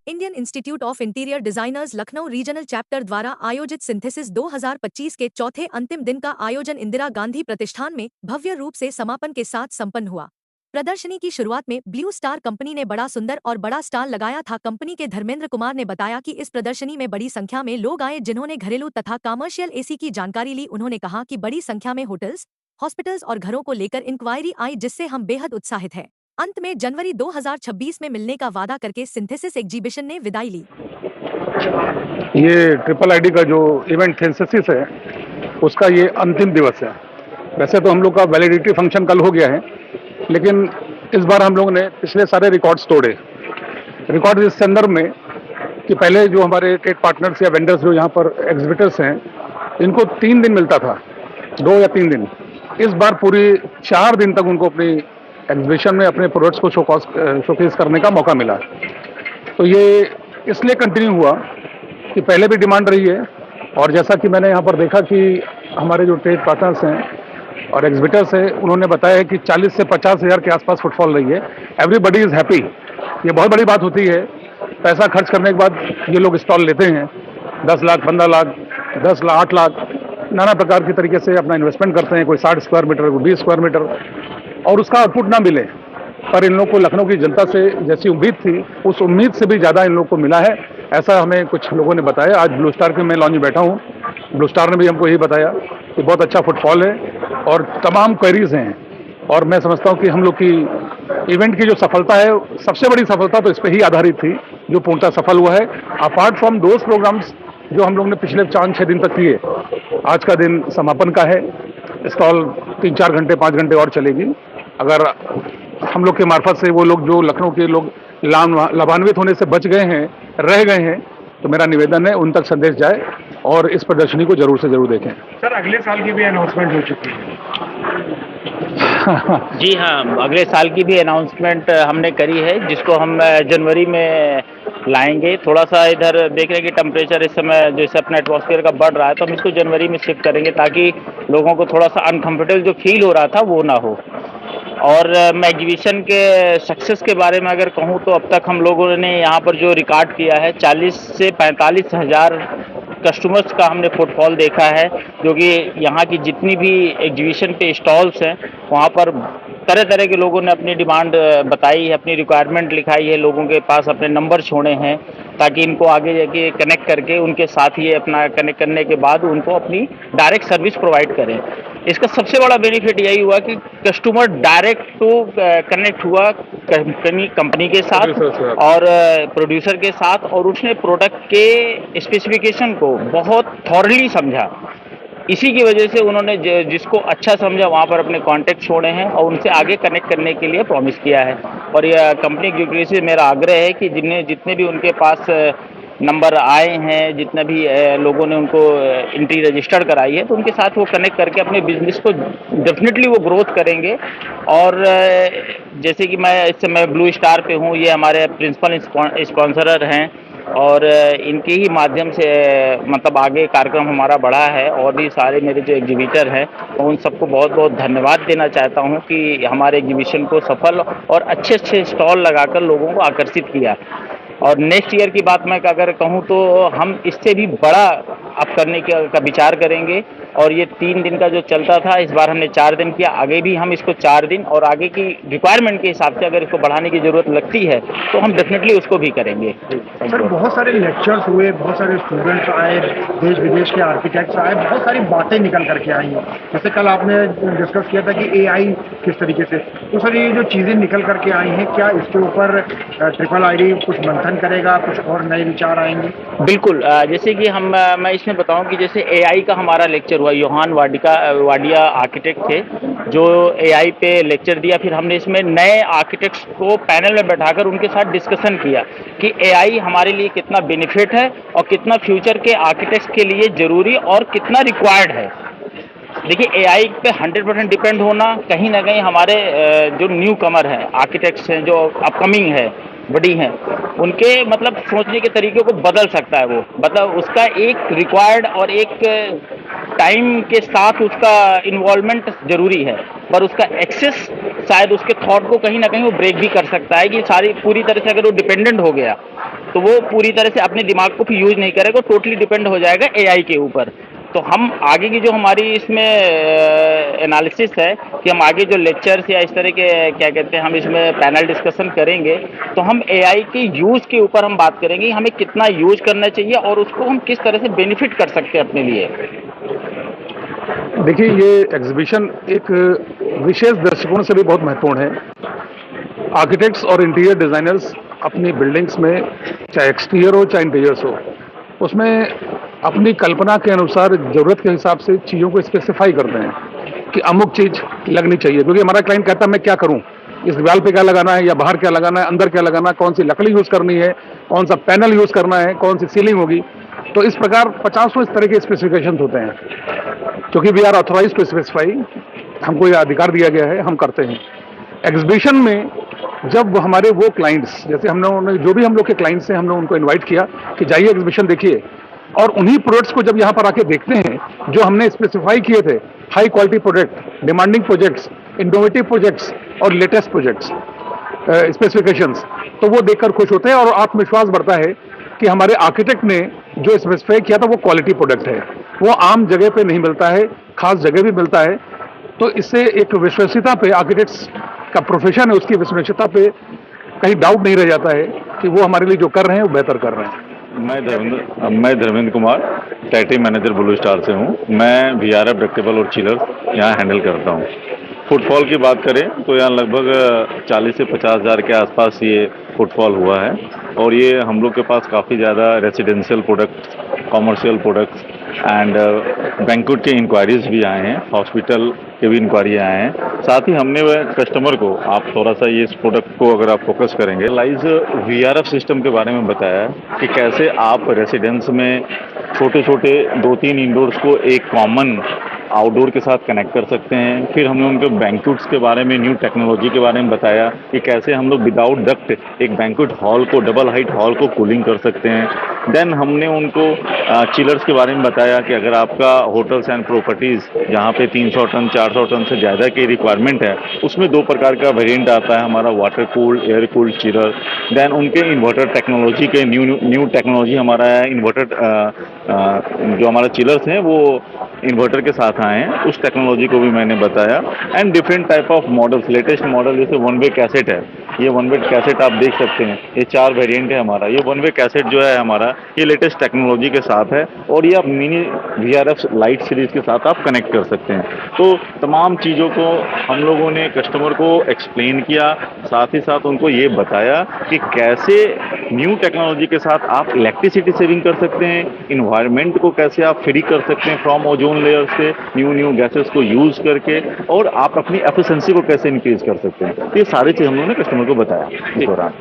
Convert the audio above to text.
Indian institute of interior designers Lucknow regional chapter द्वारा आयोजित synthesis 2025 के चौथे अंतिम दिन का आयोजन इंदिरा गांधी प्रतिष्ठान में भव्य रूप से समापन के साथ संपन्न हुआ। प्रदर्शनी की शुरुआत में ब्लू स्टार कंपनी ने बड़ा सुंदर और बड़ा स्टॉल लगाया था। कंपनी के धर्मेंद्र कुमार ने बताया कि इस प्रदर्शनी में बड़ी संख्या में लोग आए जिन्होंने घरेलू तथा कमर्शियल एसी की जानकारी ली। उन्होंने कहा कि बड़ी संख्या में होटल्स, हॉस्पिटल्स और घरों को लेकर इंक्वायरी आई, जिससे हम बेहद उत्साहित हैं। अंत में जनवरी 2026 में मिलने का वादा करके सिंथेसिस एग्जीबिशन ने विदाई ली। ये ट्रिपल आईडी का जो इवेंट सिंथेसिस है उसका ये अंतिम दिवस है। वैसे तो हम लोग का वैलिडिटी फंक्शन कल हो गया है, लेकिन इस बार हम लोग ने पिछले सारे रिकॉर्ड्स तोड़े। रिकॉर्ड इस संदर्भ में कि पहले जो हमारे ट्रेड पार्टनर्स या वेंडर्स जो यहाँ पर एग्जिबिटर्स हैं, इनको 3 दिन मिलता था, 2 या 3 दिन। इस बार पूरी 4 दिन तक उनको अपनी एग्जीबिशन में अपने प्रोडक्ट्स को शोकेस करने का मौका मिला। तो ये इसलिए कंटिन्यू हुआ कि पहले भी डिमांड रही है, और जैसा कि मैंने यहाँ पर देखा कि हमारे जो ट्रेड पार्टनर्स हैं और एग्जिबिटर्स हैं, उन्होंने बताया है कि 40 से 50 हज़ार के आसपास फुटफॉल रही है। Everybody is happy. ये बहुत बड़ी बात होती है। पैसा खर्च करने के बाद ये लोग स्टॉल लेते हैं, 10 लाख, 15 लाख, 10 लाख, 8 लाख, नाना प्रकार के तरीके से अपना इन्वेस्टमेंट करते हैं। कोई 60 स्क्वायर मीटर, कोई 20 स्क्वायर मीटर, और उसका आउटपुट ना मिले। पर इन लोगों को लखनऊ की जनता से जैसी उम्मीद थी, उस उम्मीद से भी ज़्यादा इन लोगों को मिला है, ऐसा हमें कुछ लोगों ने बताया। आज ब्लू स्टार के मैं लॉन्च में बैठा हूँ, ब्लू स्टार ने भी हमको यही बताया कि बहुत अच्छा फुटफॉल है और तमाम क्वेरीज हैं। और मैं समझता हूँ कि हम लोग की इवेंट की जो सफलता है, सबसे बड़ी सफलता तो इस पर ही आधारित थी, जो पूर्णतः सफल हुआ है। अपार्ट फ्रॉम दोज प्रोग्राम्स जो हम लोग ने पिछले 4-6 दिन तक किए, आज का दिन समापन का है। स्टॉल 3-4 घंटे, 5 घंटे और चलेगी। अगर हम लोग के मार्फत से वो लोग जो लखनऊ के लोग लाभान्वित होने से बच गए हैं, रह गए हैं, तो मेरा निवेदन है उन तक संदेश जाए और इस प्रदर्शनी को जरूर से जरूर देखें। सर, अगले साल की भी अनाउंसमेंट हो चुकी है। जी हाँ, अगले साल की भी अनाउंसमेंट हमने करी है, जिसको हम जनवरी में लाएंगे। थोड़ा सा इधर देख रहे हैं कि टेम्परेचर इस समय जैसे अपना एटमॉस्फेयर का बढ़ रहा है, तो हम इसको जनवरी में शिफ्ट करेंगे ताकि लोगों को थोड़ा सा अनकंफर्टेबल जो फील हो रहा था वो ना हो। और मैं एग्जीबिशन के सक्सेस के बारे में अगर कहूँ तो अब तक हम लोगों ने यहाँ पर जो रिकॉर्ड किया है, 40 से 45 हज़ार कस्टमर्स का हमने फुटफॉल देखा है, जो कि यहाँ की जितनी भी एग्जीबिशन पे स्टॉल्स हैं वहाँ पर तरह तरह के लोगों ने अपनी डिमांड बताई है, अपनी रिक्वायरमेंट लिखाई है, लोगों के पास अपने नंबर छोड़े हैं ताकि इनको आगे जाके कनेक्ट करके उनके साथ ही अपना कनेक्ट करने के बाद उनको अपनी डायरेक्ट सर्विस प्रोवाइड करें। इसका सबसे बड़ा बेनिफिट यही हुआ कि कस्टमर डायरेक्ट तो कनेक्ट हुआ कंपनी के साथ और प्रोड्यूसर के साथ, और उसने प्रोडक्ट के स्पेसिफिकेशन को बहुत थॉरली समझा। इसी की वजह से उन्होंने जिसको अच्छा समझा वहाँ पर अपने कॉन्टैक्ट छोड़े हैं और उनसे आगे कनेक्ट करने के लिए प्रॉमिस किया है। और यह कंपनी की से मेरा आग्रह है कि जितने भी उनके पास नंबर आए हैं, जितने भी लोगों ने उनको एंट्री रजिस्टर्ड कराई है, तो उनके साथ वो कनेक्ट करके अपने बिजनेस को डेफिनेटली वो ग्रोथ करेंगे। और जैसे कि मैं इस समय ब्लू स्टार पे हूँ, ये हमारे प्रिंसिपल स्पॉन्सरर हैं और इनके ही माध्यम से मतलब आगे कार्यक्रम हमारा बढ़ा है। और भी सारे मेरे जो एग्जीबिटर हैं, उन सबको बहुत बहुत धन्यवाद देना चाहता हूं कि हमारे एग्जीबिशन को सफल और अच्छे अच्छे स्टॉल लगाकर लोगों को आकर्षित किया। और नेक्स्ट ईयर की बात मैं अगर कहूं तो हम इससे भी बड़ा अप करने का विचार करेंगे। और ये 3 दिन का जो चलता था, इस बार हमने 4 दिन किया। आगे भी हम इसको 4 दिन और आगे की रिक्वायरमेंट के हिसाब से अगर इसको बढ़ाने की ज़रूरत लगती है तो हम डेफिनेटली उसको भी करेंगे। सर, बहुत सारे लेक्चर्स हुए, बहुत सारे स्टूडेंट्स आए, देश विदेश के आर्किटेक्ट्स आए, बहुत सारी बातें निकल करके आई हैं। जैसे कल आपने डिस्कस किया था कि AI किस तरीके से, तो सर ये जो चीज़ें निकल करके आई हैं, क्या इसके ऊपर ट्रिपल आईडी कुछ मंथन करेगा, कुछ और नए विचार आएंगे? बिल्कुल। जैसे कि मैं इसमें बताऊं कि जैसे AI का हमारा लेक्चर हुआ, योहान वाडिया आर्किटेक्ट थे जो AI पे लेक्चर दिया। फिर हमने इसमें नए आर्किटेक्ट्स को पैनल में बैठाकर उनके साथ डिस्कशन किया कि AI हमारे लिए कितना बेनिफिट है और कितना फ्यूचर के आर्किटेक्ट्स के लिए ज़रूरी और कितना रिक्वायर्ड है। देखिए, AI पे 100% डिपेंड होना कहीं ना कहीं हमारे जो न्यू कमर हैं, आर्किटेक्ट्स हैं, जो अपकमिंग है, बड़ी हैं, उनके मतलब सोचने के तरीके को बदल सकता है। वो मतलब उसका एक रिक्वायर्ड और एक टाइम के साथ उसका इन्वॉल्वमेंट जरूरी है, पर उसका एक्सेस शायद उसके थॉट को कहीं ना कहीं वो ब्रेक भी कर सकता है कि सारी पूरी तरह से अगर वो डिपेंडेंट हो गया तो वो पूरी तरह से अपने दिमाग को फिर यूज नहीं करेगा, टोटली डिपेंड हो जाएगा एआई के ऊपर। तो हम आगे की जो हमारी इसमें एनालिसिस है कि हम आगे जो लेक्चर्स या इस तरह के क्या कहते हैं हम इसमें पैनल डिस्कशन करेंगे, तो हम एआई के यूज़ के ऊपर हम बात करेंगे, हमें कितना यूज करना चाहिए और उसको हम किस तरह से बेनिफिट कर सकते हैं अपने लिए। देखिए, ये एग्जीबिशन एक विशेष दृष्टिकोण से भी बहुत महत्वपूर्ण है। आर्किटेक्ट्स और इंटीरियर डिजाइनर्स अपनी बिल्डिंग्स में, चाहे एक्सटीरियर हो चाहे इंटीरियर्स हो, उसमें अपनी कल्पना के अनुसार ज़रूरत के हिसाब से चीज़ों को स्पेसिफाई करते हैं कि अमुक चीज़ लगनी चाहिए। क्योंकि हमारा क्लाइंट कहता है मैं क्या करूं, इस दीवार पे क्या लगाना है या बाहर क्या लगाना है, अंदर क्या लगाना है, कौन सी लकड़ी यूज़ करनी है, कौन सा पैनल यूज़ करना है, कौन सी सीलिंग होगी। तो इस प्रकार 50 इस तरह के स्पेसिफिकेशन होते हैं। क्योंकि we are authorize to specify, हमको यह अधिकार दिया गया है, हम करते हैं। एग्जीबिशन में जब हमारे वो क्लाइंट्स, जैसे हमने जो भी हम लोग के क्लाइंट्स हैं, हमने उनको इनवाइट किया कि जाइए एग्जीबिशन देखिए, और उन्हीं प्रोडक्ट्स को जब यहाँ पर आके देखते हैं जो हमने स्पेसिफाई किए थे, high quality project, demanding projects, innovative projects और लेटेस्ट प्रोजेक्ट्स स्पेसिफिकेशंस, तो वो देखकर खुश होते हैं और आत्मविश्वास बढ़ता है कि हमारे आर्किटेक्ट ने जो स्पेसिफाई किया था वो क्वालिटी प्रोडक्ट है। वो आम जगह पे नहीं मिलता है, खास जगह भी मिलता है। तो इससे एक विश्वसनीयता पे, आर्किटेक्ट्स का प्रोफेशन है, उसकी विश्वसनीयता पे कहीं डाउट नहीं रह जाता है कि वो हमारे लिए जो कर रहे हैं वो बेहतर कर रहे हैं। मैं Dharmendra Kumar, territory manager blue star से हूँ। मैं वीआरएफ डक्टेबल और चिलर्स यहाँ हैंडल करता हूँ। फुटफॉल की बात करें तो यहाँ लगभग 40 से 50 हज़ार के आसपास ये फुटफॉल हुआ है। और ये हम लोग के पास काफ़ी ज़्यादा residential products, commercial products and banquet के इंक्वायरीज भी आए हैं, हॉस्पिटल के भी इंक्वायरी आए हैं। साथ ही हमने कस्टमर को, आप थोड़ा सा ये इस प्रोडक्ट को अगर आप फोकस करेंगे, लाइज वीआरएफ सिस्टम के बारे में बताया कि कैसे आप रेसिडेंस में छोटे छोटे 2-3 इंडोर्स को एक कॉमन आउटडोर के साथ कनेक्ट कर सकते हैं। फिर हमने उनके बैंक्वेट्स के बारे में, न्यू टेक्नोलॉजी के बारे में बताया कि कैसे हम लोग विदाउट डक्ट एक बैंक्वेट हॉल को, डबल हाइट हॉल को कूलिंग कर सकते हैं। देन हमने उनको चिलर्स के बारे में बताया कि अगर आपका होटल्स एंड प्रॉपर्टीज़ जहाँ पे 300 टन 400 टन से ज़्यादा की रिक्वायरमेंट है, उसमें 2 प्रकार का वेरिएंट आता है हमारा, water cooled, air cooled chiller. Then उनके इन्वर्टर टेक्नोलॉजी के न्यू टेक्नोलॉजी हमारा है, इन्वर्टर जो हमारा चिलर्स हैं वो इन्वर्टर के साथ आए हैं, उस टेक्नोलॉजी को भी मैंने बताया। And different type of models, latest model जैसे वन वे कैसेट है, ये वन वे कैसेट आप देख सकते हैं, ये 4 वेरिएंट है हमारा। ये वन वे कैसेट जो है हमारा, ये लेटेस्ट टेक्नोलॉजी के साथ है और ये आप मिनी वीआरएफ लाइट सीरीज के साथ आप कनेक्ट कर सकते हैं। तो तमाम चीज़ों को हम लोगों ने कस्टमर को एक्सप्लेन किया, साथ ही साथ उनको ये बताया कि कैसे न्यू टेक्नोलॉजी के साथ आप इलेक्ट्रिसिटी सेविंग कर सकते हैं, इन्वायरमेंट को कैसे आप फ्री कर सकते हैं फ्रॉम ओजोन लेयर से, न्यू गैसेस को यूज़ करके, और आप अपनी एफिशिएंसी को कैसे इंक्रीज कर सकते हैं। ये सारी चीज़ हम लोगों ने कस्टमर को बताया इस दौरान।